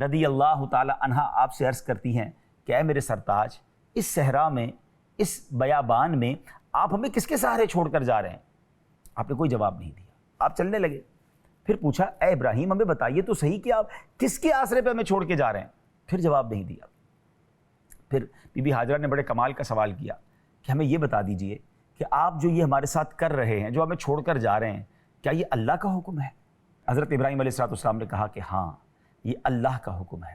رضی اللہ تعالی عنہا آپ سے عرض کرتی ہیں کہ اے میرے سرتاج، اس صحرا میں، اس بیابان میں آپ ہمیں کس کے سہارے چھوڑ کر جا رہے ہیں؟ آپ نے کوئی جواب نہیں دیا، آپ چلنے لگے۔ پھر پوچھا اے ابراہیم ہمیں بتائیے تو صحیح کہ آپ کس کے آسرے پہ ہمیں چھوڑ کے جا رہے ہیں؟ پھر جواب نہیں دیا۔ پھر بی بی حاجرہ نے بڑے کمال کا سوال کیا کہ ہمیں یہ بتا دیجئے کہ آپ جو یہ ہمارے ساتھ کر رہے ہیں، جو ہمیں چھوڑ کر جا رہے ہیں، کیا یہ اللہ کا حکم ہے؟ حضرت ابراہیم علیہ السلام نے کہا کہ ہاں یہ اللہ کا حکم ہے۔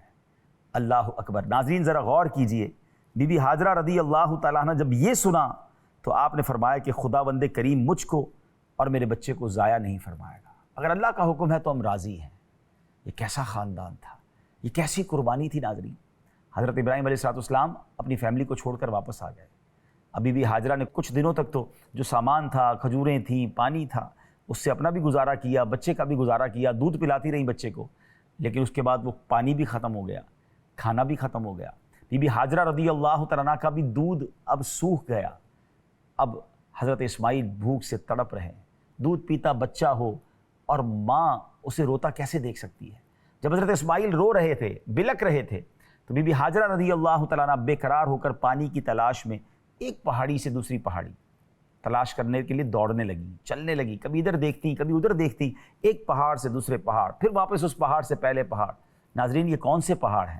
اللہ اکبر۔ ناظرین ذرا غور کیجئے، بی بی حاجرہ رضی اللہ تعالیٰ عنہ جب یہ سنا تو آپ نے فرمایا کہ خداوند کریم مجھ کو اور میرے بچے کو ضائع نہیں فرمائے گا، اگر اللہ کا حکم ہے تو ہم راضی ہیں۔ یہ کیسا خاندان تھا، یہ کیسی قربانی تھی ناظرین۔ حضرت ابراہیم علیہ السلام اپنی فیملی کو چھوڑ کر واپس آ گئے۔ ابھی بھی حاجرہ نے کچھ دنوں تک تو جو سامان تھا، کھجوریں تھیں، پانی تھا، اس سے اپنا بھی گزارا کیا، بچے کا بھی گزارا کیا، دودھ پلاتی رہیں بچے کو، لیکن اس کے بعد وہ پانی بھی ختم ہو گیا، کھانا بھی ختم ہو گیا۔ بی بی حاجرہ رضی اللہ تعالیٰ عنہ کا بھی دودھ اب سوکھ گیا۔ اب حضرت اسماعیل بھوک سے تڑپ رہے ہیں، دودھ پیتا بچہ ہو اور ماں اسے روتا کیسے دیکھ سکتی ہے؟ جب حضرت اسماعیل رو رہے تھے، بلک رہے تھے، تو بی بی حاجرہ رضی اللہ تعالیٰ عنہ بے قرار ہو کر پانی کی تلاش میں ایک پہاڑی سے دوسری پہاڑی تلاش کرنے کے لیے دوڑنے لگی، چلنے لگی، کبھی ادھر دیکھتی کبھی ادھر دیکھتی، ایک پہاڑ سے دوسرے پہاڑ، پھر واپس اس پہاڑ سے پہلے پہاڑ۔ ناظرین یہ کون سے پہاڑ ہیں؟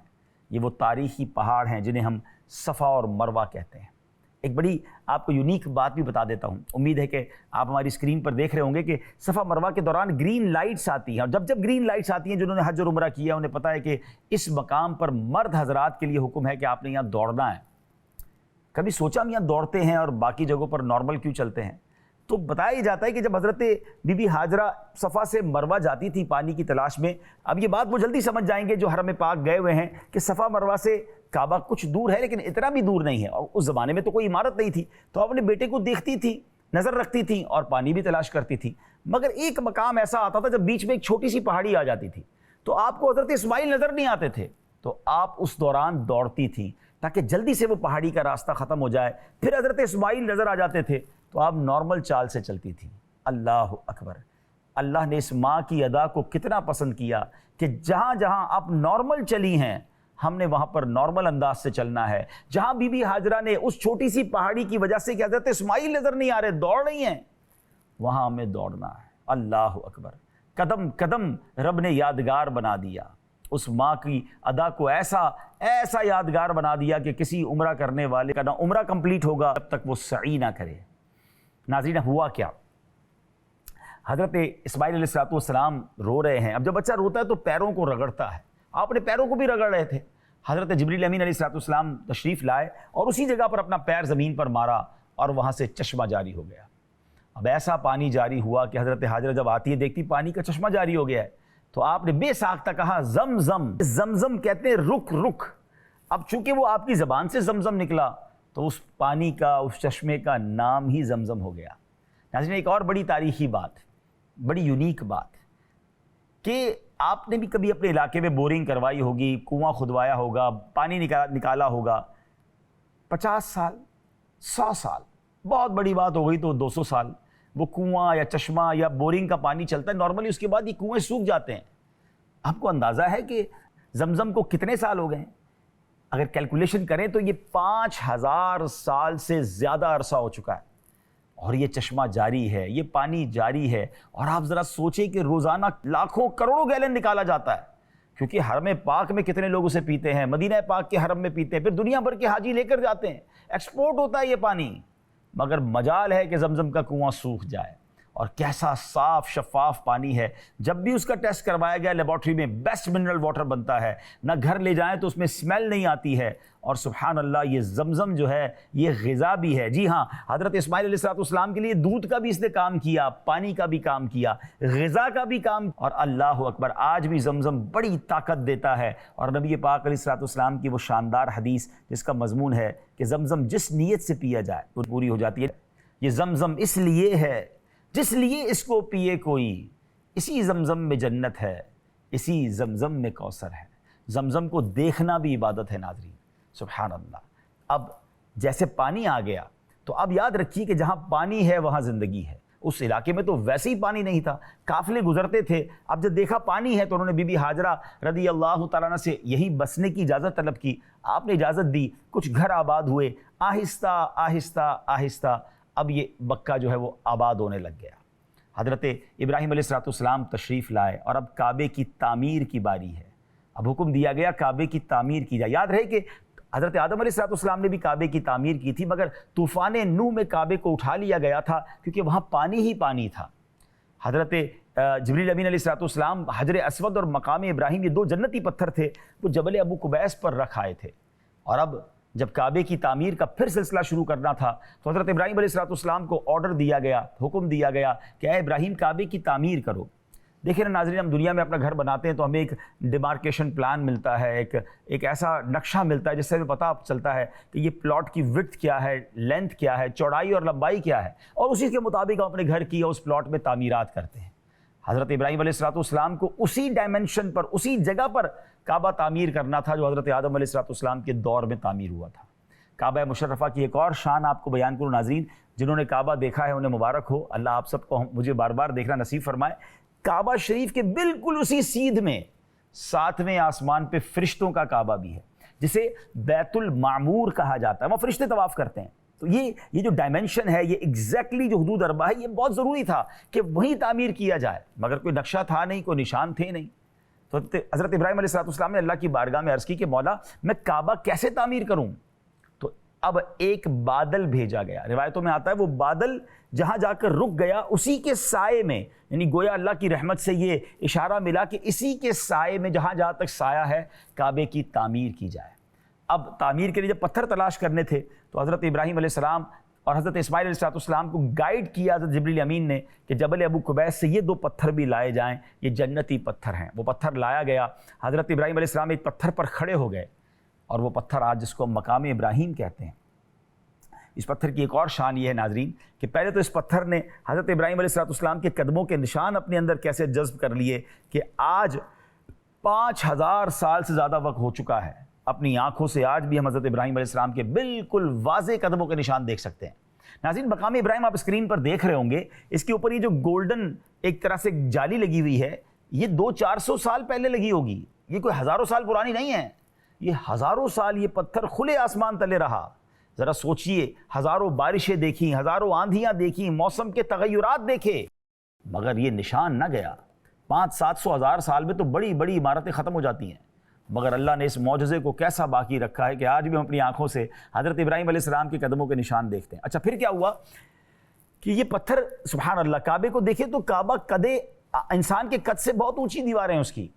یہ وہ تاریخی پہاڑ ہیں جنہیں ہم صفا اور مروہ کہتے ہیں۔ ایک بڑی آپ کو یونیک بات بھی بتا دیتا ہوں، امید ہے کہ آپ ہماری اسکرین پر دیکھ رہے ہوں گے کہ صفا مروہ کے دوران گرین لائٹس آتی ہیں، اور جب گرین لائٹس آتی ہیں، جنہوں نے حج اور عمرہ کیا انہیں پتہ ہے کہ اس مقام پر مرد حضرات کے لیے حکم ہے کہ آپ نے یہاں دوڑنا ہے۔ کبھی سوچا ہم یہاں دوڑتے ہیں اور باقی جگہوں پر نارمل کیوں چلتے ہیں؟ تو بتایا جاتا ہے کہ جب حضرت بی بی حاجرہ صفا سے مروہ جاتی تھی پانی کی تلاش میں، اب یہ بات وہ جلدی سمجھ جائیں گے جو حرم پاک گئے ہوئے ہیں کہ صفا مروہ سے کعبہ کچھ دور ہے لیکن اتنا بھی دور نہیں ہے، اور اس زمانے میں تو کوئی عمارت نہیں تھی، تو اپنے بیٹے کو دیکھتی تھی، نظر رکھتی تھی اور پانی بھی تلاش کرتی تھی۔ مگر ایک مقام ایسا آتا تھا جب بیچ میں ایک چھوٹی سی پہاڑی آ جاتی تھی تو آپ کو حضرت اسماعیل نظر نہیں آتے تھے، تو آپ اس دوران دوڑتی تھیں تاکہ جلدی سے وہ پہاڑی کا راستہ ختم ہو جائے، پھر حضرت اسماعیل نظر آ جاتے تھے تو آپ نارمل چال سے چلتی تھیں۔ اللہ اکبر۔ اللہ نے اس ماں کی ادا کو کتنا پسند کیا کہ جہاں جہاں آپ نارمل چلی ہیں ہم نے وہاں پر نارمل انداز سے چلنا ہے۔ جہاں بی بی حاجرہ نے اس چھوٹی سی پہاڑی کی وجہ سے کہ حضرت اسماعیل نظر نہیں آ رہے، دوڑ رہی ہیں، وہاں ہمیں دوڑنا ہے۔ اللہ اکبر۔ قدم قدم رب نے یادگار بنا دیا، اس ماں کی ادا کو ایسا یادگار بنا دیا کہ کسی عمرہ کرنے والے کا نہ عمرہ کمپلیٹ ہوگا جب تک وہ سعی نہ کرے۔ ناظرین ہوا کیا؟ حضرت اسماعیل علیہ السلام رو رہے ہیں۔ اب جب بچہ روتا ہے تو پیروں کو رگڑتا ہے، آپ نے پیروں کو بھی رگڑ رہے تھے۔ حضرت جبریل امین علیہ السلام تشریف لائے اور اسی جگہ پر اپنا پیر زمین پر مارا اور وہاں سے چشمہ جاری ہو گیا۔ اب ایسا پانی جاری ہوا کہ حضرت حاجرہ جب آتی ہے دیکھتی پانی کا چشمہ جاری ہو گیا ہے، تو آپ نے بے ساختہ کہا زمزم۔ زمزم کہتے ہیں رک رک۔ اب چونکہ وہ آپ کی زبان سے زمزم نکلا تو اس پانی کا، اس چشمے کا نام ہی زمزم ہو گیا۔ ناظرین ایک اور بڑی تاریخی بات، بڑی یونیک بات کہ آپ نے بھی کبھی اپنے علاقے میں بورنگ کروائی ہوگی، کنواں کھدوایا ہوگا، پانی نکالا ہوگا۔ 50 سال، 100 سال، بہت بڑی بات ہو گئی تو 200 سال وہ کنواں یا چشمہ یا بورنگ کا پانی چلتا ہے نارملی، اس کے بعد یہ کنویں سوکھ جاتے ہیں۔ آپ کو اندازہ ہے کہ زمزم کو کتنے سال ہو گئے ہیں؟ اگر کیلکولیشن کریں تو یہ 5000 سال سے زیادہ عرصہ ہو چکا ہے، اور یہ چشمہ جاری ہے، یہ پانی جاری ہے۔ اور آپ ذرا سوچیں کہ روزانہ لاکھوں کروڑوں گیلن نکالا جاتا ہے، کیونکہ حرم پاک میں کتنے لوگ اسے پیتے ہیں، مدینہ پاک کے حرم میں پیتے ہیں، پھر دنیا بھر کے حاجی لے کر جاتے ہیں، ایکسپورٹ ہوتا ہے یہ پانی۔ مگر مجال ہے کہ زمزم کا کنواں سوکھ جائے، اور کیسا صاف شفاف پانی ہے۔ جب بھی اس کا ٹیسٹ کروایا گیا لیبارٹری میں بیسٹ منرل واٹر بنتا ہے، نہ گھر لے جائیں تو اس میں اسمیل نہیں آتی ہے، اور سبحان اللہ یہ زمزم جو ہے یہ غذا بھی ہے۔ جی ہاں، حضرت اسماعیل علیہ السلام کے لیے دودھ کا بھی اس نے کام کیا، پانی کا بھی کام کیا، غذا کا بھی کام، اور اللہ اکبر آج بھی زمزم بڑی طاقت دیتا ہے۔ اور نبی پاک علیہ السلام کی وہ شاندار حدیث جس کا مضمون ہے کہ زمزم جس نیت سے پیا جائے وہ پوری ہو جاتی ہے۔ یہ زمزم اس لیے ہے جس لیے اس کو پیے کوئی، اسی زمزم میں جنت ہے، اسی زمزم میں کوثر ہے۔ زمزم کو دیکھنا بھی عبادت ہے ناظرین، سبحان اللہ۔ اب جیسے پانی آ گیا تو اب یاد رکھیے کہ جہاں پانی ہے وہاں زندگی ہے، اس علاقے میں تو ویسے ہی پانی نہیں تھا، قافلے گزرتے تھے۔ اب جب دیکھا پانی ہے تو انہوں نے بی بی ہاجرہ رضی اللہ تعالیٰ عنہ سے یہی بسنے کی اجازت طلب کی۔ آپ نے اجازت دی، کچھ گھر آباد ہوئے، آہستہ آہستہ آہستہ اب یہ مکہ جو ہے وہ آباد ہونے لگ گیا۔ حضرت ابراہیم علیہ السلام تشریف لائے اور اب کعبے کی تعمیر کی باری ہے۔ اب حکم دیا گیا کعبے کی تعمیر کی جائے۔ یاد رہے کہ حضرت آدم علیہ السلام نے بھی کعبے کی تعمیر کی تھی، مگر طوفان نوح میں کعبے کو اٹھا لیا گیا تھا کیونکہ وہاں پانی ہی پانی تھا۔ حضرت جبریل امین علیہ السلام حجر اسود اور مقام ابراہیم، یہ دو جنتی پتھر تھے، وہ جبل ابو قبیس پر رکھ آئے تھے۔ اور اب جب کعبے کی تعمیر کا پھر سلسلہ شروع کرنا تھا تو حضرت ابراہیم علیہ السلام کو آرڈر دیا گیا، حکم دیا گیا کہ اے ابراہیم کعبے کی تعمیر کرو۔ دیکھیں نا ناظرین، ہم دنیا میں اپنا گھر بناتے ہیں تو ہمیں ایک ڈیمارکیشن پلان ملتا ہے، ایک ایسا نقشہ ملتا ہے جس سے ہمیں پتہ چلتا ہے کہ یہ پلاٹ کی وڈتھ کیا ہے، لینتھ کیا ہے، چوڑائی اور لمبائی کیا ہے، اور اسی کے مطابق ہم اپنے گھر کی یا اس پلاٹ میں تعمیرات کرتے ہیں۔ حضرت ابراہیم علیہ السلام کو اسی ڈائمنشن پر، اسی جگہ پر کعبہ تعمیر کرنا تھا جو حضرت آدم علیہ السلام کے دور میں تعمیر ہوا تھا۔ کعبہ مشرفہ کی ایک اور شان آپ کو بیان کروں ناظرین، جنہوں نے کعبہ دیکھا ہے انہیں مبارک ہو، اللہ آپ سب کو مجھے بار بار دیکھنا نصیب فرمائے۔ کعبہ شریف کے بالکل اسی سیدھ میں 7ویں آسمان پہ فرشتوں کا کعبہ بھی ہے، جسے بیت المعمور کہا جاتا ہے، وہ فرشتے طواف کرتے ہیں۔ تو یہ جو ڈائمنشن ہے، یہ ایگزیکٹلی جو حدود اربع ہے، یہ بہت ضروری تھا کہ وہیں تعمیر کیا جائے، مگر کوئی نقشہ تھا نہیں، کوئی نشان تھے نہیں۔ تو حضرت ابراہیم علیہ السلام نے اللہ کی بارگاہ میں عرض کی کہ مولا میں کعبہ کیسے تعمیر کروں؟ تو اب ایک بادل بھیجا گیا، روایتوں میں آتا ہے وہ بادل جہاں جا کر رک گیا اسی کے سائے میں، یعنی گویا اللہ کی رحمت سے یہ اشارہ ملا کہ اسی کے سائے میں جہاں جہاں تک سایہ ہے کعبے کی تعمیر کی جائے۔ اب تعمیر کے لیے جب پتھر تلاش کرنے تھے تو حضرت ابراہیم علیہ السلام اور حضرت اسماعیل علیہ السلام کو گائیڈ کیا حضرت جبریل امین نے کہ جبل ابو قبیس سے یہ 2 پتھر بھی لائے جائیں، یہ جنتی پتھر ہیں۔ وہ پتھر لایا گیا، حضرت ابراہیم علیہ السلام ایک پتھر پر کھڑے ہو گئے، اور وہ پتھر آج جس کو مقام ابراہیم کہتے ہیں۔ اس پتھر کی ایک اور شان یہ ہے ناظرین کہ پہلے تو اس پتھر نے حضرت ابراہیم علیہ السلام کے قدموں کے نشان اپنے اندر کیسے جذب کر لیے کہ آج 5000 سال سے زیادہ وقت ہو چکا ہے، اپنی آنکھوں سے آج بھی ہم حضرت ابراہیم علیہ السلام کے بالکل واضح قدموں کے نشان دیکھ سکتے ہیں۔ ناظرین مقام ابراہیم آپ اسکرین پر دیکھ رہے ہوں گے، اس کے اوپر یہ جو گولڈن ایک طرح سے جالی لگی ہوئی ہے، یہ 200-400 سال پہلے لگی ہوگی، یہ کوئی ہزاروں سال پرانی نہیں ہے، یہ ہزاروں سال یہ پتھر کھلے آسمان تلے رہا۔ ذرا سوچئے، ہزاروں بارشیں دیکھیں، ہزاروں آندھیاں دیکھیں، موسم کے تغیرات دیکھے، مگر یہ نشان نہ گیا۔ 500-700 سال میں تو بڑی بڑی عمارتیں ختم ہو جاتی ہیں، مگر اللہ نے اس معجزے کو کیسا باقی رکھا ہے کہ آج بھی ہم اپنی آنکھوں سے حضرت ابراہیم علیہ السلام کے قدموں کے نشان دیکھتے ہیں۔ اچھا پھر کیا ہوا کہ یہ پتھر سبحان اللہ کعبے کو دیکھیں تو کعبہ قدے انسان کے قد سے بہت اونچی دیواریں ہیں اس کی،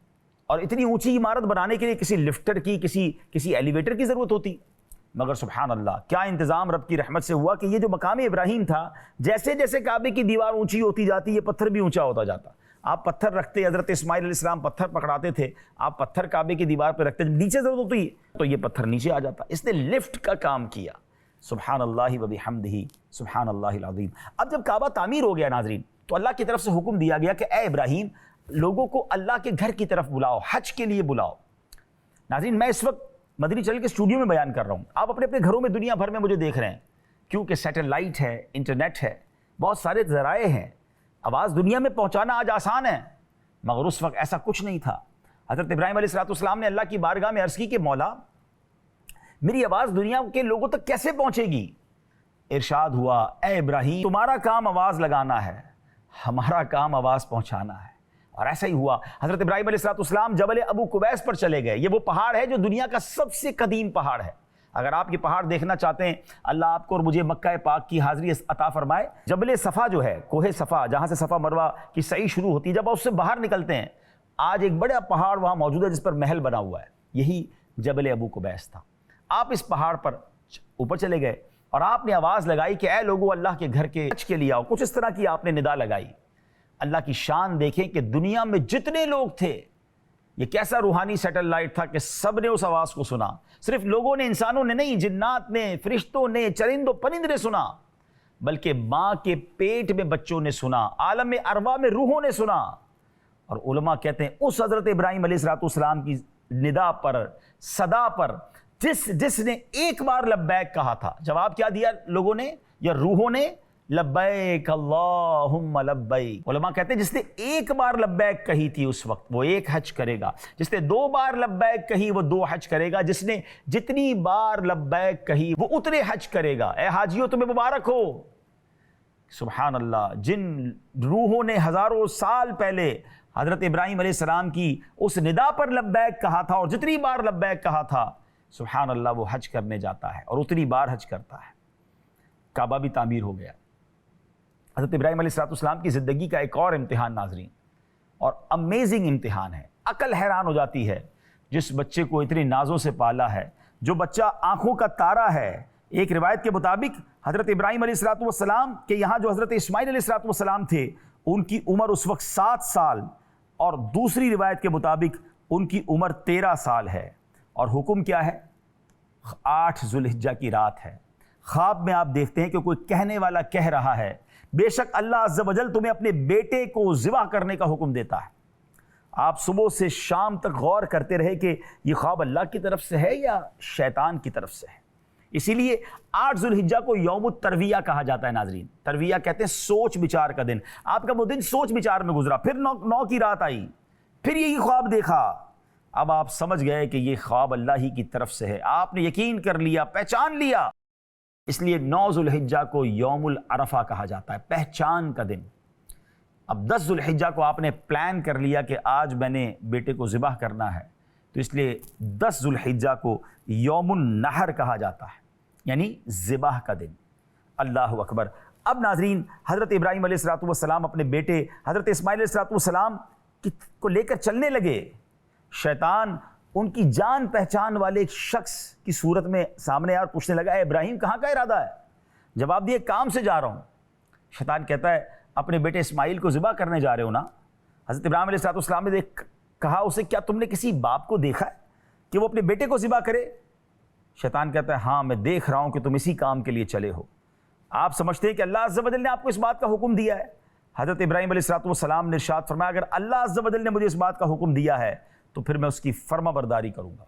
اور اتنی اونچی عمارت بنانے کے لیے کسی لفٹر کی کسی ایلیویٹر کی ضرورت ہوتی، مگر سبحان اللہ کیا انتظام رب کی رحمت سے ہوا کہ یہ جو مقام ابراہیم تھا، جیسے جیسے کعبے کی دیوار اونچی ہوتی جاتی یہ پتھر بھی اونچا ہوتا جاتا۔ آپ پتھر رکھتے، حضرت اسماعیل علیہ السلام پتھر پکڑاتے تھے، آپ پتھر کعبے کی دیوار پہ رکھتے، جب نیچے ضرورت ہوتی تو یہ پتھر نیچے آ جاتا۔ اس نے لفٹ کا کام کیا، سبحان اللہ و بحمدہ سبحان اللہ العظیم۔ اب جب کعبہ تعمیر ہو گیا ناظرین تو اللہ کی طرف سے حکم دیا گیا کہ اے ابراہیم لوگوں کو اللہ کے گھر کی طرف بلاؤ، حج کے لیے بلاؤ۔ ناظرین میں اس وقت مدنی چینل کے اسٹوڈیو میں بیان کر رہا ہوں، آپ اپنے اپنے گھروں میں دنیا بھر میں مجھے دیکھ رہے ہیں، کیونکہ سیٹلائٹ ہے، انٹرنیٹ ہے، بہت سارے ذرائع ہیں، آواز دنیا میں پہنچانا آج آسان ہے، مگر اس وقت ایسا کچھ نہیں تھا۔ حضرت ابراہیم علیہ السلام نے اللہ کی بارگاہ میں عرض کی کہ مولا میری آواز دنیا کے لوگوں تک کیسے پہنچے گی؟ ارشاد ہوا اے ابراہیم تمہارا کام آواز لگانا ہے، ہمارا کام آواز پہنچانا ہے۔ اور ایسا ہی ہوا، حضرت ابراہیم علیہ السلام جبل ابو قبیس پر چلے گئے۔ یہ وہ پہاڑ ہے جو دنیا کا سب سے قدیم پہاڑ ہے۔ اگر آپ یہ پہاڑ دیکھنا چاہتے ہیں، اللہ آپ کو اور مجھے مکہ پاک کی حاضری عطا فرمائے۔ جبل صفا جو ہے، کوہ صفا جہاں سے صفا مروہ کی سعی شروع ہوتی ہے، جب آپ اس سے باہر نکلتے ہیں آج ایک بڑا پہاڑ وہاں موجود ہے جس پر محل بنا ہوا ہے، یہی جبل ابو قبیس تھا۔ آپ اس پہاڑ پر اوپر چلے گئے اور آپ نے آواز لگائی کہ اے لوگو اللہ کے گھر کے حج کے لیے آؤ، کچھ اس طرح کی آپ نے ندا لگائی۔ اللہ کی شان دیکھیں کہ دنیا میں جتنے لوگ تھے، یہ کیسا روحانی سیٹلائٹ تھا کہ سب نے اس آواز کو سنا، صرف لوگوں نے، انسانوں نے نہیں، جنات نے، فرشتوں نے، چرند و پرند نے سنا، بلکہ ماں کے پیٹ میں بچوں نے سنا، عالم ارواح میں روحوں نے سنا۔ اور علماء کہتے ہیں اس حضرت ابراہیم علیہ السلام کی ندا پر، صدا پر جس نے ایک بار لبیک کہا تھا، جواب کیا دیا لوگوں نے یا روحوں نے؟ لبیک اللہم لبیک۔ علماء کہتے ہیں جس نے ایک بار لبیک کہی تھی اس وقت وہ ایک حج کرے گا، جس نے 2 بار لبیک کہی وہ 2 حج کرے گا، جس نے جتنی بار لبیک کہی وہ اتنے حج کرے گا۔ اے حاجیوں تمہیں مبارک ہو۔ سبحان اللہ، جن روحوں نے ہزاروں سال پہلے حضرت ابراہیم علیہ السلام کی اس ندا پر لبیک کہا تھا اور جتنی بار لبیک کہا تھا، سبحان اللہ وہ حج کرنے جاتا ہے اور اتنی بار حج کرتا ہے۔ کعبہ بھی تعمیر ہو گیا۔ حضرت ابراہیم علیہ السلام کی زندگی کا ایک اور امتحان ناظرین، اور امیزنگ امتحان ہے، عقل حیران ہو جاتی ہے۔ جس بچے کو اتنی نازوں سے پالا ہے، جو بچہ آنکھوں کا تارا ہے، ایک روایت کے مطابق حضرت ابراہیم علیہ السلام کے یہاں جو حضرت اسماعیل علیہ السلام تھے ان کی عمر اس وقت 7 سال، اور دوسری روایت کے مطابق ان کی عمر 13 سال ہے، اور حکم کیا ہے؟ 8 ذوالحجہ کی رات ہے۔ خواب میں آپ دیکھتے ہیں کہ کوئی کہنے والا کہہ رہا ہے بے شک اللہ عز و جل تمہیں اپنے بیٹے کو ذبح کرنے کا حکم دیتا ہے۔ آپ صبح سے شام تک غور کرتے رہے کہ یہ خواب اللہ کی طرف سے ہے یا شیطان کی طرف سے ہے۔ اسی لیے 8 ذوالحجہ کو یوم الترویہ کہا جاتا ہے ناظرین۔ ترویہ کہتے ہیں سوچ بچار کا دن۔ آپ کا وہ دن سوچ بچار میں گزرا، پھر 9 کی رات آئی، پھر یہی خواب دیکھا، اب آپ سمجھ گئے کہ یہ خواب اللہ ہی کی طرف سے ہے، آپ نے یقین کر لیا، پہچان لیا۔ اس لیے 9 ذوالحجہ کو یوم العرفہ کہا جاتا ہے، پہچان کا دن۔ اب 10 ذوالحجہ کو آپ نے پلان کر لیا کہ آج میں نے بیٹے کو ذبح کرنا ہے، تو اس لیے 10 ذوالحجہ کو یوم النحر کہا جاتا ہے، یعنی ذبح کا دن۔ اللہ اکبر۔ اب ناظرین حضرت ابراہیم علیہ السلام اپنے بیٹے حضرت اسماعیل علیہ السلام کو لے کر چلنے لگے۔ شیطان ان کی جان پہچان والے ایک شخص کی صورت میں سامنے آیا اور پوچھنے لگا، اے ابراہیم کہاں کا ارادہ ہے؟ جواب دیے، کام سے جا رہا ہوں۔ شیطان کہتا ہے اپنے بیٹے اسماعیل کو ذبح کرنے جا رہے ہو نا؟ حضرت ابراہیم علیہ السلام نے کہا اسے، کیا تم نے کسی باپ کو دیکھا ہے کہ وہ اپنے بیٹے کو ذبح کرے؟ شیطان کہتا ہے ہاں میں دیکھ رہا ہوں کہ تم اسی کام کے لیے چلے ہو۔ آپ سمجھتے ہیں کہ اللہ عز و جل نے آپ کو اس بات کا حکم دیا ہے؟ حضرت ابراہیم علیہ السلام نے ارشاد فرمایا اگر اللہ عز و جل نے مجھے اس بات کا حکم دیا ہے تو پھر میں اس کی فرما برداری کروں گا۔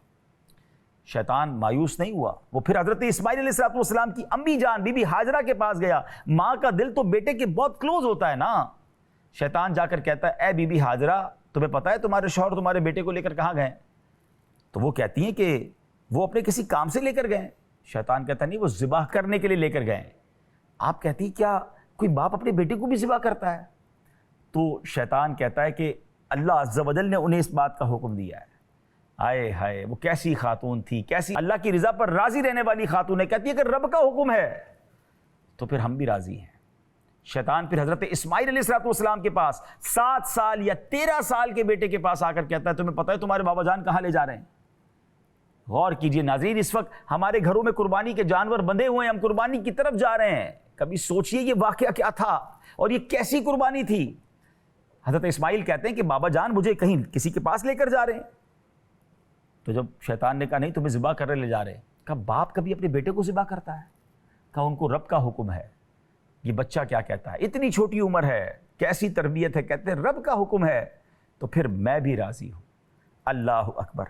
شیطان مایوس نہیں ہوا، وہ پھر حضرت اسماعیل علیہ السلام کی امی جان بی بی ہاجرہ کے پاس گیا۔ ماں کا دل تو بیٹے کے بہت کلوز ہوتا ہے نا۔ شیطان جا کر کہتا ہے اے بی بی ہاجرہ تمہیں پتہ ہے تمہارے شوہر تمہارے بیٹے کو لے کر کہاں گئے؟ تو وہ کہتی ہیں کہ وہ اپنے کسی کام سے لے کر گئے۔ شیطان کہتا نہیں، وہ ذبح کرنے کے لیے لے کر گئے۔ آپ کہتی ہیں کیا کوئی باپ اپنے بیٹے کو بھی ذبح کرتا ہے؟ تو شیطان کہتا ہے کہ اللہ عز و جل نے انہیں اس بات کا حکم دیا ہے۔ آئے ہائے، وہ کیسی خاتون تھی، کیسی اللہ کی رضا پر راضی رہنے والی خاتون ہے، کہتی ہے کہ رب کا حکم ہے تو پھر ہم بھی راضی ہیں۔ شیطان پھر حضرت اسماعیل علیہ السلام کے پاس 7 سال یا 13 سال کے بیٹے کے پاس آ کر کہتا ہے تمہیں پتہ ہے تمہارے بابا جان کہاں لے جا رہے ہیں؟ غور کیجئے ناظرین، اس وقت ہمارے گھروں میں قربانی کے جانور بندھے ہوئے ہیں، ہم قربانی کی طرف جا رہے ہیں۔ کبھی سوچئے یہ واقعہ کیا تھا اور یہ کیسی قربانی تھی؟ حضرت اسماعیل کہتے ہیں کہ بابا جان مجھے کہیں کسی کے پاس لے کر جا رہے ہیں۔ تو جب شیطان نے کہا نہیں تمہیں ذبح کرنے لے جا رہے ہیں، کہا باپ کبھی اپنے بیٹے کو ذبح کرتا ہے؟ کہا ان کو رب کا حکم ہے، یہ بچہ کیا کہتا ہے، اتنی چھوٹی عمر ہے، کیسی تربیت ہے، کہتے ہیں رب کا حکم ہے تو پھر میں بھی راضی ہوں۔ اللہ اکبر۔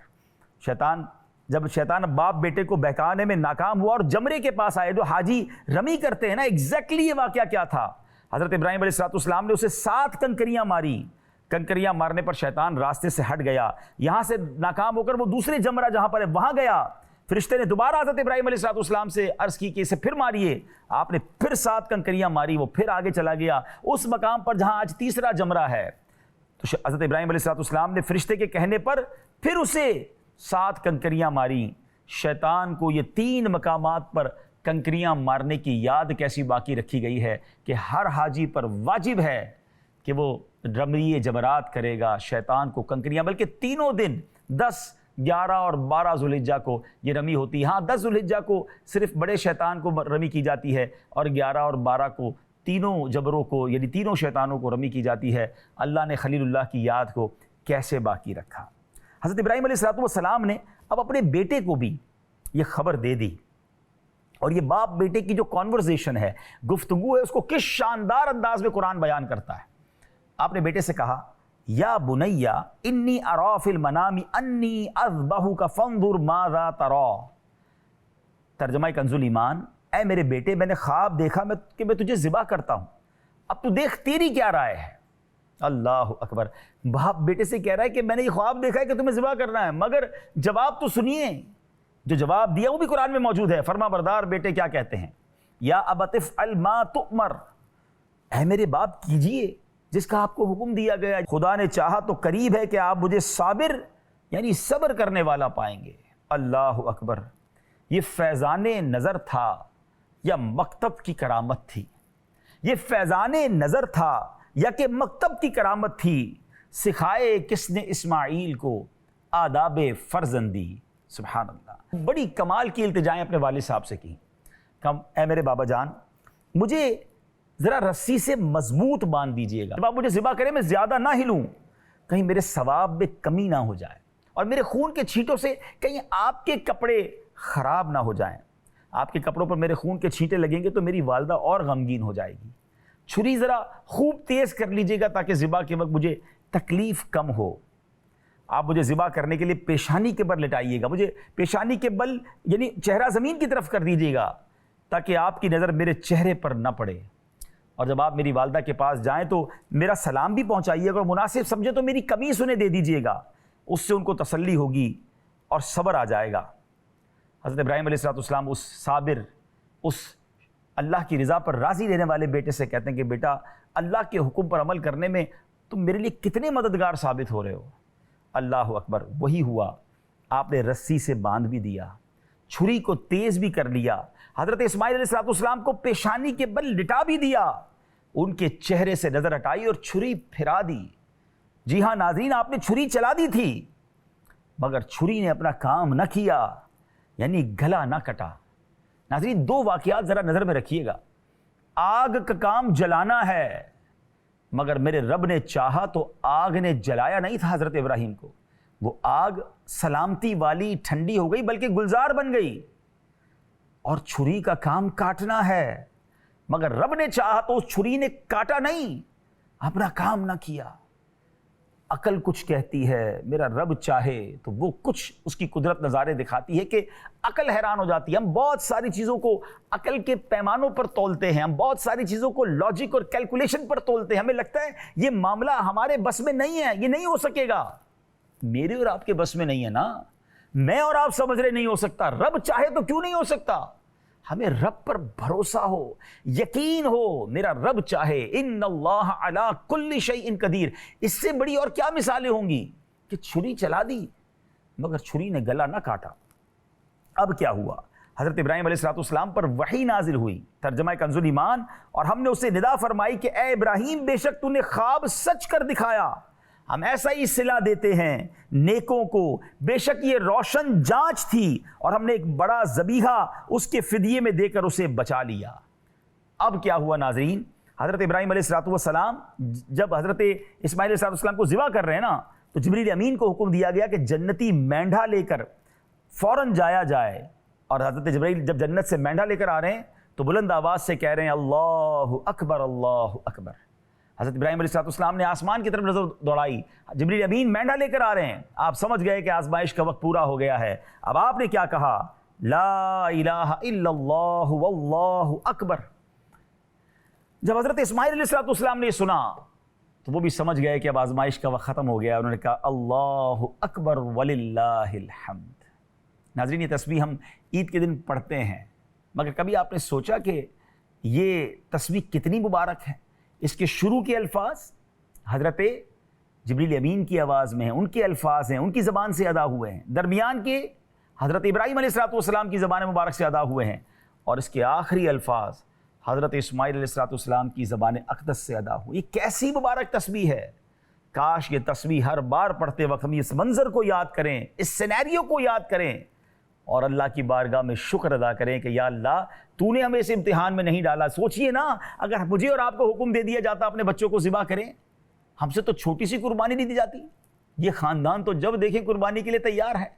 جب شیطان باپ بیٹے کو بہکانے میں ناکام ہوا اور جمرے کے پاس آئے، جو حاجی رمی کرتے ہیں نا، ایگزیکٹلی یہ واقعہ کیا تھا؟ حضرت ابراہیم علیہ السلام نے اسے 7 کنکریاں ماری۔ کنکریاں مارنے پر شیطان راستے سے ہٹ گیا، یہاں سے ناکام ہو کر وہ دوسرے جمرہ جہاں پر ہے وہاں گیا۔ فرشتے نے دوبارہ حضرت ابراہیم علیہ السلام سے عرض کی کہ اسے پھر ماریے۔ آپ نے پھر 7 کنکریاں ماری، وہ پھر آگے چلا گیا اس مقام پر جہاں آج تیسرا جمرہ ہے۔ تو حضرت ابراہیم علیہ السلام نے فرشتے کے کہنے پر پھر اسے 7 کنکریاں ماری۔ شیطان کو یہ 3 مقامات پر کنکریاں مارنے کی یاد کیسی باقی رکھی گئی ہے کہ ہر حاجی پر واجب ہے کہ وہ رمی جمرات کرے گا، شیطان کو کنکریاں، بلکہ تینوں دن 10، 11 اور 12 ذوالحجہ کو یہ رمی ہوتی ہے۔ ہاں 10 ذوالحجہ کو صرف بڑے شیطان کو رمی کی جاتی ہے اور 11 اور 12 کو تینوں جبروں کو یعنی تینوں شیطانوں کو رمی کی جاتی ہے۔ اللہ نے خلیل اللہ کی یاد کو کیسے باقی رکھا۔ حضرت ابراہیم علیہ السلام نے اب اپنے بیٹے کو بھی یہ خبر دے دی، اور یہ باپ بیٹے کی جو کانورزیشن ہے، گفتگو ہے، اس کو کس شاندار انداز میں قرآن بیان کرتا ہے۔ آپ نے بیٹے سے کہا یا بنیا انی ارا فی المنام انی اذبحک فانظر ماذا تری۔ ترجمہ کنز الایمان، اے میرے بیٹے میں نے خواب دیکھا کہ میں تجھے ذبح کرتا ہوں، اب تو دیکھ تیری کیا رائے ہے۔ اللہ اکبر، باپ بیٹے سے کہہ رہا ہے کہ میں نے یہ خواب دیکھا ہے کہ تمہیں ذبح کرنا ہے، مگر جواب تو سنیے۔ جو جواب دیا وہ بھی قرآن میں موجود ہے۔ فرما بردار بیٹے کیا کہتے ہیں؟ یا ابت افعل ما تؤمر، اے میرے باپ کیجئے جس کا آپ کو حکم دیا گیا، خدا نے چاہا تو قریب ہے کہ آپ مجھے صابر یعنی صبر کرنے والا پائیں گے۔ اللہ اکبر، یہ فیضان نظر تھا یا مکتب کی کرامت تھی؟ یہ فیضان نظر تھا یا کہ مکتب کی کرامت تھی؟ سکھائے کس نے اسماعیل کو آداب فرزندی؟ سبحان اللہ، بڑی کمال کی التجائیں اپنے والد صاحب سے کی۔ اے میرے بابا جان مجھے ذرا رسی سے مضبوط باندھ دیجئے گا، جب آپ مجھے ذبح کریں میں زیادہ نہ ہلوں، کہیں میرے ثواب میں کمی نہ ہو جائے، اور میرے خون کے چھینٹوں سے کہیں آپ کے کپڑے خراب نہ ہو جائیں۔ آپ کے کپڑوں پر میرے خون کے چھینٹے لگیں گے تو میری والدہ اور غمگین ہو جائے گی۔ چھری ذرا خوب تیز کر لیجئے گا تاکہ ذبح کے وقت مجھے تکلیف کم ہو۔ آپ مجھے ذبح کرنے کے لیے پیشانی کے بل لٹائیے گا، مجھے پیشانی کے بل یعنی چہرہ زمین کی طرف کر دیجئے گا تاکہ آپ کی نظر میرے چہرے پر نہ پڑے۔ اور جب آپ میری والدہ کے پاس جائیں تو میرا سلام بھی پہنچائیے گا، اور مناسب سمجھے تو میری قمیص انہیں دے دیجئے گا، اس سے ان کو تسلی ہوگی اور صبر آ جائے گا۔ حضرت ابراہیم علیہ السلام اس صابر، اس اللہ کی رضا پر راضی رہنے والے بیٹے سے کہتے ہیں کہ بیٹا اللہ کے حکم پر عمل کرنے میں تم میرے لیے کتنے مددگار ثابت ہو رہے ہو۔ اللہ اکبر، وہی ہوا، آپ نے رسی سے باندھ بھی دیا، چھری کو تیز بھی کر لیا، حضرت اسماعیل علیہ السلام کو پیشانی کے بل لٹا بھی دیا، ان کے چہرے سے نظر ہٹائی اور چھری پھرا دی۔ جی ہاں ناظرین، آپ نے چھری چلا دی تھی مگر چھری نے اپنا کام نہ کیا، یعنی گلا نہ کٹا۔ ناظرین دو واقعات ذرا نظر میں رکھیے گا۔ آگ کا کام جلانا ہے، مگر میرے رب نے چاہا تو آگ نے جلایا نہیں تھا حضرت ابراہیم کو، وہ آگ سلامتی والی ٹھنڈی ہو گئی بلکہ گلزار بن گئی۔ اور چھری کا کام کاٹنا ہے، مگر رب نے چاہا تو اس چھری نے کاٹا نہیں، اپنا کام نہ کیا۔ عقل کچھ کہتی ہے، میرا رب چاہے تو وہ کچھ، اس کی قدرت نظارے دکھاتی ہے کہ عقل حیران ہو جاتی ہے۔ ہم بہت ساری چیزوں کو عقل کے پیمانوں پر تولتے ہیں، ہم بہت ساری چیزوں کو لاجک اور کیلکولیشن پر تولتے ہیں، ہمیں لگتا ہے یہ معاملہ ہمارے بس میں نہیں ہے، یہ نہیں ہو سکے گا۔ میرے اور آپ کے بس میں نہیں ہے نا، میں اور آپ سمجھ رہے نہیں ہو سکتا، رب چاہے تو کیوں نہیں ہو سکتا؟ ہمیں رب پر بھروسہ ہو، یقین ہو، میرا رب چاہے، ان اللہ علی کل شیء قدیر۔ اس سے بڑی اور کیا مثالیں ہوں گی کہ چھری چلا دی مگر چھری نے گلا نہ کاٹا۔ اب کیا ہوا؟ حضرت ابراہیم علیہ السلام پر وحی نازل ہوئی، ترجمہ کنز ایمان، اور ہم نے اسے ندا فرمائی کہ اے ابراہیم بے شک تو نے خواب سچ کر دکھایا، ہم ایسا ہی صلہ دیتے ہیں نیکوں کو، بے شک یہ روشن جانچ تھی اور ہم نے ایک بڑا ذبیحہ اس کے فدیے میں دے کر اسے بچا لیا۔ اب کیا ہوا ناظرین؟ حضرت ابراہیم علیہ السلام جب حضرت اسماعیل علیہ السلام کو ذبح کر رہے ہیں نا، تو جبریل امین کو حکم دیا گیا کہ جنتی مینڈھا لے کر فوراً جایا جائے، اور حضرت جبریل جب جنت سے مینڈھا لے کر آ رہے ہیں تو بلند آواز سے کہہ رہے ہیں اللہ اکبر اللہ اکبر۔ حضرت ابراہیم علیہ السلام نے آسمان کی طرف نظر دوڑائی، جبریل امین مینڈھا لے کر آ رہے ہیں، آپ سمجھ گئے کہ آزمائش کا وقت پورا ہو گیا ہے۔ اب آپ نے کیا کہا؟ لا الہ الا اللہ واللہ اکبر۔ جب حضرت اسماعیل علیہ السلام نے یہ سنا تو وہ بھی سمجھ گئے کہ اب آزمائش کا وقت ختم ہو گیا، انہوں نے کہا اللہ اکبر وللہ الحمد۔ ناظرین یہ تسبیح ہم عید کے دن پڑھتے ہیں، مگر کبھی آپ نے سوچا کہ یہ تسبیح کتنی مبارک ہے؟ اس کے شروع کے الفاظ حضرت جبریل امین کی آواز میں ہیں، ان کے الفاظ ہیں، ان کی زبان سے ادا ہوئے ہیں، درمیان کے حضرت ابراہیم علیہ السلام کی زبان مبارک سے ادا ہوئے ہیں، اور اس کے آخری الفاظ حضرت اسماعیل علیہ السلام کی زبان اقدس سے ادا ہوئے۔ یہ کیسی مبارک تسبیح ہے! کاش یہ تسبیح ہر بار پڑھتے وقت ہم اس منظر کو یاد کریں، اس سینیریو کو یاد کریں، اور اللہ کی بارگاہ میں شکر ادا کریں کہ یا اللہ تو نے ہمیں اس امتحان میں نہیں ڈالا۔ سوچئے نا اگر مجھے اور آپ کو حکم دے دیا جاتا اپنے بچوں کو ذبح کریں، ہم سے تو چھوٹی سی قربانی نہیں دی جاتی، یہ خاندان تو جب دیکھیں قربانی کے لیے تیار ہے۔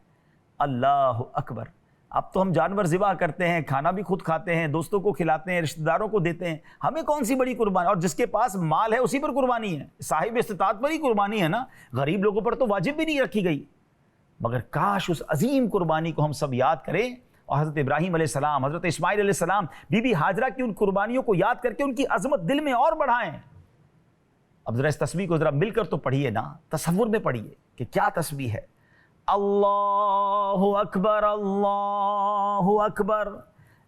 اللہ اکبر! اب تو ہم جانور ذبح کرتے ہیں، کھانا بھی خود کھاتے ہیں، دوستوں کو کھلاتے ہیں، رشتہ داروں کو دیتے ہیں، ہمیں کون سی بڑی قربانی؟ اور جس کے پاس مال ہے اسی پر قربانی ہے، صاحب استطاعت پر ہی قربانی ہے نا، غریب لوگوں پر تو واجب بھی نہیں رکھی گئی۔ مگر کاش اس عظیم قربانی کو ہم سب یاد کریں اور حضرت ابراہیم علیہ السلام، حضرت اسماعیل علیہ السلام، بی بی ہاجرہ کی ان قربانیوں کو یاد کر کے ان کی عظمت دل میں اور بڑھائیں۔ اب ذرا اس تسبیح کو ذرا مل کر تو پڑھیے نا، تصور میں پڑھیے کہ کیا تسبیح ہے۔ اللہ اکبر، اللہ اکبر،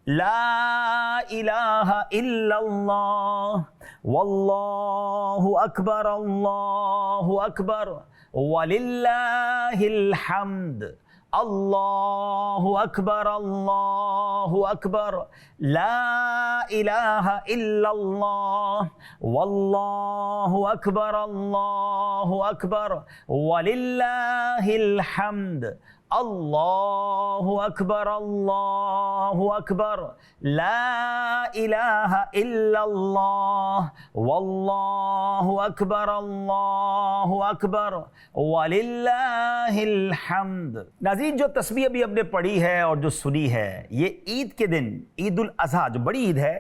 لا الہ الا اللہ، واللہ اکبر، اللہ اکبر، وللہ الحمد، اللہ اکبر، اللہ اکبر، لا الہ الا اللہ، واللہ اکبر، اللہ اکبر، وللہ الحمد، اللہ اکبر، اللہ اکبر، لا الہ الا اللہ، واللہ اکبر، اللہ اکبر، وللہ الحمد۔ ناظرین، جو تسبیح ابھی ہم نے پڑھی ہے اور جو سنی ہے، یہ عید کے دن، عید الاضحیٰ جو بڑی عید ہے،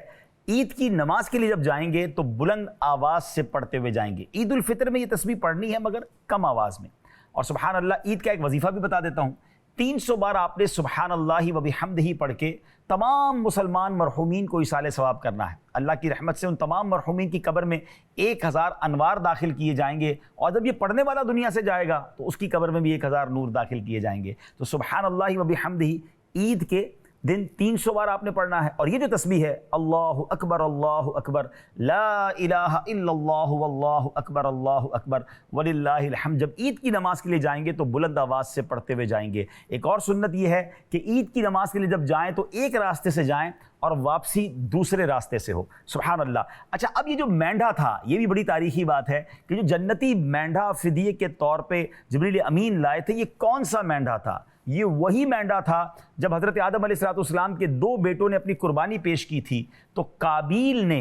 عید کی نماز کے لیے جب جائیں گے تو بلند آواز سے پڑھتے ہوئے جائیں گے۔ عید الفطر میں یہ تسبیح پڑھنی ہے مگر کم آواز میں۔ اور سبحان اللہ، عید کا ایک وظیفہ بھی بتا دیتا ہوں۔ 300 بار آپ نے سبحان اللہ و بحمدہ پڑھ کے تمام مسلمان مرحومین کو ایصال ثواب کرنا ہے۔ اللہ کی رحمت سے ان تمام مرحومین کی قبر میں 1000 انوار داخل کیے جائیں گے، اور جب یہ پڑھنے والا دنیا سے جائے گا تو اس کی قبر میں بھی 1000 نور داخل کیے جائیں گے۔ تو سبحان اللہ و بحمدہ عید کے دن 300 بار آپ نے پڑھنا ہے۔ اور یہ جو تسبیح ہے، اللہ اکبر، اللہ اکبر، لا الہ الا اللہ، واللہ اکبر، اللہ اکبر، وللہ الحمد، جب عید کی نماز کے لیے جائیں گے تو بلند آواز سے پڑھتے ہوئے جائیں گے۔ ایک اور سنت یہ ہے کہ عید کی نماز کے لیے جب جائیں تو ایک راستے سے جائیں اور واپسی دوسرے راستے سے ہو۔ سبحان اللہ۔ اچھا، اب یہ جو مینڈھا تھا، یہ بھی بڑی تاریخی بات ہے کہ جو جنتی مینڈھا فدیے کے طور پہ جبریل امین لائے تھے، یہ کون سا مینڈھا تھا؟ یہ وہی مینڈھا تھا جب حضرت آدم علیہ السلام کے 2 بیٹوں نے اپنی قربانی پیش کی تھی، تو قابیل نے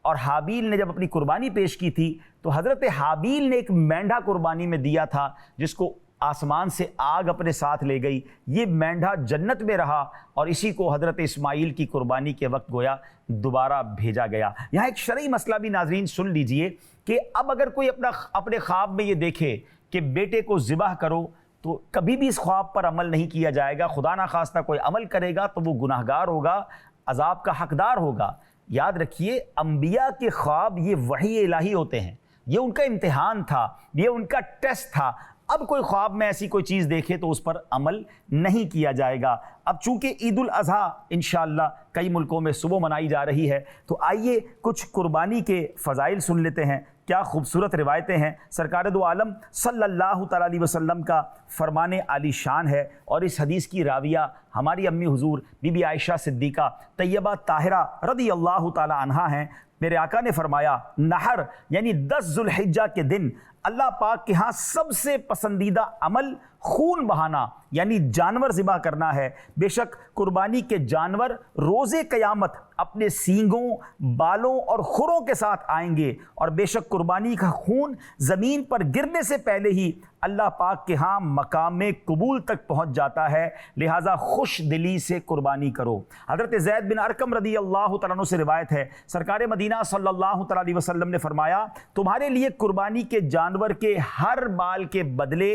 اور حابیل نے جب اپنی قربانی پیش کی تھی تو حضرت حابیل نے ایک مینڈھا قربانی میں دیا تھا جس کو آسمان سے آگ اپنے ساتھ لے گئی۔ یہ مینڈھا جنت میں رہا اور اسی کو حضرت اسماعیل کی قربانی کے وقت گویا دوبارہ بھیجا گیا۔ یہاں ایک شرعی مسئلہ بھی ناظرین سن لیجئے کہ اب اگر کوئی اپنے خواب میں یہ دیکھے کہ بیٹے کو ذبح کرو، تو کبھی بھی اس خواب پر عمل نہیں کیا جائے گا۔ خدا نخواستہ کوئی عمل کرے گا تو وہ گناہگار ہوگا، عذاب کا حقدار ہوگا۔ یاد رکھیے، انبیاء کے خواب یہ وحی الہی ہوتے ہیں، یہ ان کا امتحان تھا، یہ ان کا ٹیسٹ تھا۔ اب کوئی خواب میں ایسی کوئی چیز دیکھے تو اس پر عمل نہیں کیا جائے گا۔ اب چونکہ عید الاضحیٰ انشاءاللہ کئی ملکوں میں صبح منائی جا رہی ہے، تو آئیے کچھ قربانی کے فضائل سن لیتے ہیں۔ کیا خوبصورت روایتیں ہیں۔ سرکار دو عالم صلی اللہ تعالیٰ علیہ وسلم کا فرمان عالی شان ہے، اور اس حدیث کی راویہ ہماری امی حضور بی بی عائشہ صدیقہ طیبہ طاہرہ رضی اللہ تعالیٰ عنہا ہیں۔ میرے آقا نے فرمایا، نحر یعنی 10 ذو الحجہ کے دن اللہ پاک کے ہاں سب سے پسندیدہ عمل خون بہانا یعنی جانور ذبح کرنا ہے۔ بے شک قربانی کے جانور روز قیامت اپنے سینگوں، بالوں اور کھروں کے ساتھ آئیں گے، اور بے شک قربانی کا خون زمین پر گرنے سے پہلے ہی اللہ پاک کے ہاں مقام قبول تک پہنچ جاتا ہے، لہٰذا خوش دلی سے قربانی کرو۔ حضرت زید بن ارقم رضی اللہ تعالیٰ عنہ سے روایت ہے، سرکار مدینہ صلی اللہ تعالیٰ علیہ وسلم نے فرمایا، تمہارے لیے قربانی کے جانور کے ہر بال کے بدلے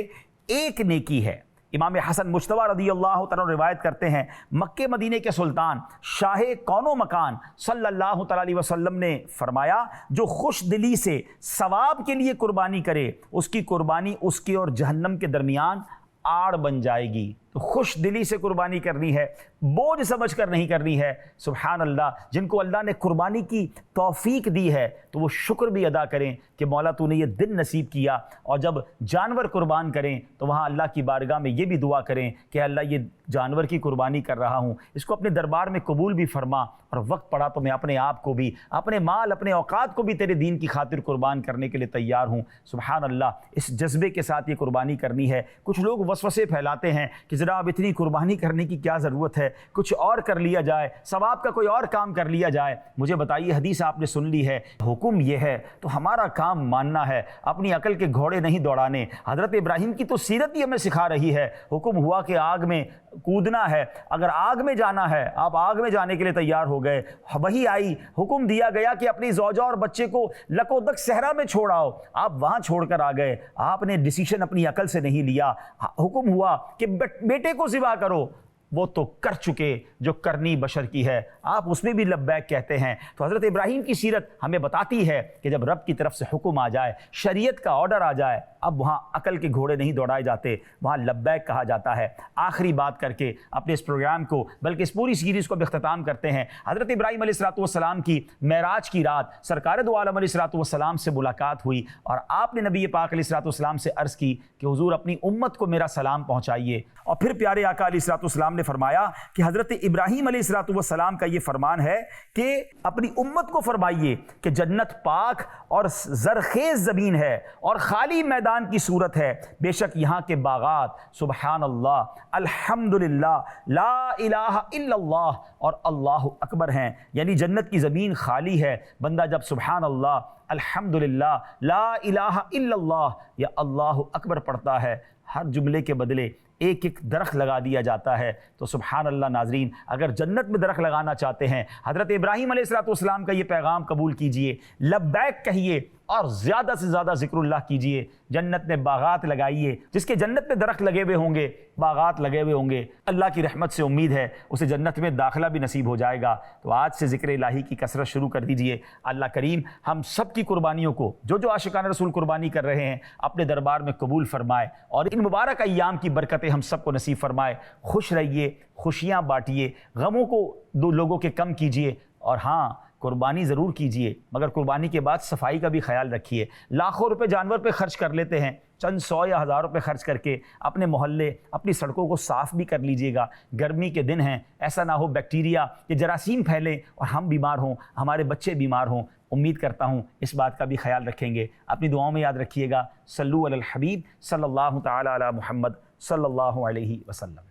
ایک نیکی ہے۔ امام حسن مجتبی رضی اللہ تعالیٰ روایت کرتے ہیں، مکہ مدینے کے سلطان شاہ کون و مکان صلی اللہ تعالیٰ علیہ وسلم نے فرمایا، جو خوش دلی سے ثواب کے لیے قربانی کرے، اس کی قربانی اس کے اور جہنم کے درمیان آڑ بن جائے گی۔ تو خوش دلی سے قربانی کرنی ہے، بوجھ سمجھ کر نہیں کرنی ہے۔ سبحان اللہ، جن کو اللہ نے قربانی کی توفیق دی ہے تو وہ شکر بھی ادا کریں کہ مولا تو نے یہ دن نصیب کیا، اور جب جانور قربان کریں تو وہاں اللہ کی بارگاہ میں یہ بھی دعا کریں کہ اللہ یہ جانور کی قربانی کر رہا ہوں، اس کو اپنے دربار میں قبول بھی فرما، اور وقت پڑا تو میں اپنے آپ کو بھی، اپنے مال، اپنے اوقات کو بھی تیرے دین کی خاطر قربان کرنے کے لیے تیار ہوں۔ سبحان اللہ، اس جذبے کے ساتھ یہ قربانی کرنی ہے۔ کچھ لوگ وسوسے پھیلاتے ہیں کہ جناب اتنی قربانی کرنے کی کیا ضرورت ہے، کچھ اور کر لیا جائے، ثواب کا کوئی اور کام کر لیا جائے۔ مجھے بتائیے، حدیث آپ نے سن لی ہے، حکم یہ ہے تو ہمارا کام ماننا ہے، اپنی عقل کے گھوڑے نہیں دوڑانے۔ حضرت ابراہیم کی تو سیرت ہی ہمیں سکھا رہی ہے، حکم ہوا کہ آگ میں کودنا ہے، اگر آگ میں جانا ہے آپ آگ میں جانے کے لیے تیار ہو گئے، وہی آئی، حکم دیا گیا کہ اپنی زوجہ اور بچے کو لکودک صحرا میں چھوڑ آؤ، آپ وہاں چھوڑ کر آ گئے، آپ نے ڈیسیشن اپنی عقل سے نہیں لیا۔ حکم ہوا کہ بیٹے کو ذبح کرو، وہ تو کر چکے جو کرنی بشر کی ہے، آپ اس میں بھی لبیک کہتے ہیں۔ تو حضرت ابراہیم کی سیرت ہمیں بتاتی ہے کہ جب رب کی طرف سے حکم آ جائے، شریعت کا آرڈر آ جائے، اب وہاں عقل کے گھوڑے نہیں دوڑائے جاتے، وہاں لبیک کہا جاتا ہے۔ آخری بات کر کے اپنے اس پروگرام کو، بلکہ اس پوری سیریز کو بھی اختتام کرتے ہیں۔ حضرت ابراہیم علیہ السلام کی معراج کی رات سرکار دو عالم علیہ السلام سے ملاقات ہوئی، اور آپ نے نبی پاک علیہ السلام سے عرض کی کہ حضور اپنی امت کو میرا سلام پہنچائیے۔ اور پھر پیارے آقا علیہ السلام نے فرمایا کہ حضرت ابراہیم علیہ السلام کا یہ فرمان ہے کہ اپنی امت کو فرمائیے کہ جنت پاک اور زرخیز زمین ہے اور خالی میدان کی صورت ہے، بے شک یہاں کے باغات سبحان اللہ، الحمدللہ، لا الہ الا اللہ اور اللہ اکبر ہیں۔ یعنی جنت کی زمین خالی ہے، بندہ جب سبحان اللہ، الحمدللہ، لا الہ الا اللہ یا اللہ اکبر پڑھتا ہے، ہر جملے کے بدلے ایک ایک درخت لگا دیا جاتا ہے۔ تو سبحان اللہ ناظرین، اگر جنت میں درخت لگانا چاہتے ہیں، حضرت ابراہیم علیہ السلام کا یہ پیغام قبول کیجئے، لبیک کہیے اور زیادہ سے زیادہ ذکر اللہ کیجئے۔ جنت میں باغات لگائیے، جس کے جنت میں درخت لگے ہوئے ہوں گے، باغات لگے ہوئے ہوں گے، اللہ کی رحمت سے امید ہے اسے جنت میں داخلہ بھی نصیب ہو جائے گا۔ تو آج سے ذکر الہی کی کثرت شروع کر دیجئے۔ اللہ کریم ہم سب کی قربانیوں کو، جو عاشقان رسول قربانی کر رہے ہیں، اپنے دربار میں قبول فرمائے اور ان مبارک ایام کی برکتیں ہم سب کو نصیب فرمائے۔ خوش رہیے، خوشیاں بانٹیے، غموں کو دو لوگوں کے کم کیجئے، اور ہاں قربانی ضرور کیجئے، مگر قربانی کے بعد صفائی کا بھی خیال رکھیے۔ لاکھوں روپے جانور پہ خرچ کر لیتے ہیں، چند 100 یا 1000 روپے خرچ کر کے اپنے محلے، اپنی سڑکوں کو صاف بھی کر لیجئے گا۔ گرمی کے دن ہیں، ایسا نہ ہو بیکٹیریا یا جراثیم پھیلیں اور ہم بیمار ہوں، ہمارے بچے بیمار ہوں۔ امید کرتا ہوں اس بات کا بھی خیال رکھیں گے۔ اپنی دعاؤں میں یاد رکھیے گا، صلو علی الحبیب صلی اللہ تعالی علی محمد صلی اللہ علیہ وسلم۔